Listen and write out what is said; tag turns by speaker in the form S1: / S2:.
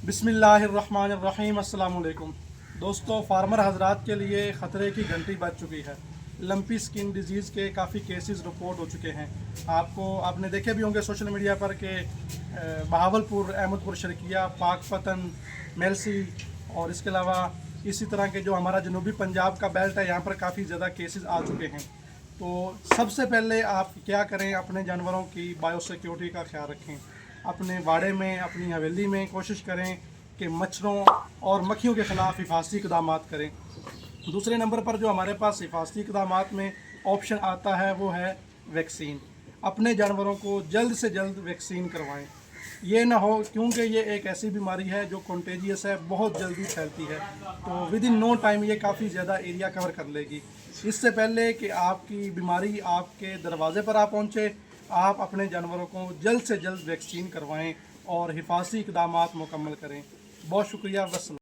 S1: बिस्मिल्लाहिर्रहमानिर्रहीम। अस्सलाम वालेकुम दोस्तों, फार्मर हजरात के लिए ख़तरे की घंटी बज चुकी है। लंपी स्किन डिजीज़ के काफ़ी केसेस रिपोर्ट हो चुके हैं। आपने देखे भी होंगे सोशल मीडिया पर कि बहावलपुर, अहमदपुर शर्किया, पाकपतन, मेलसी और इसके अलावा इसी तरह के जो हमारा जनूबी पंजाब का बेल्ट है, यहाँ पर काफ़ी ज़्यादा केसेस आ चुके हैं। तो सबसे पहले आप क्या करें, अपने जानवरों की बायोसिक्योरिटी का ख्याल रखें। अपने वाड़े में, अपनी हवेली में कोशिश करें कि मच्छरों और मक्खियों के ख़िलाफ़ हिफाजती इक़दाम करें। दूसरे नंबर पर जो हमारे पास हिफाजती इक़दाम में ऑप्शन आता है वो है वैक्सीन। अपने जानवरों को जल्द से जल्द वैक्सीन करवाएं। ये ना हो, क्योंकि ये एक ऐसी बीमारी है जो कंटेजियस है, बहुत जल्दी फैलती है। तो विद इन नो टाइम ये काफ़ी ज़्यादा एरिया कवर कर लेगी। इससे पहले कि आपकी बीमारी आपके दरवाज़े पर आ पहुँचे, आप अपने जानवरों को जल्द से जल्द वैक्सीन करवाएं और हिफाजती इक़दाम मुकम्मल करें। बहुत शुक्रिया। वस्सलाम।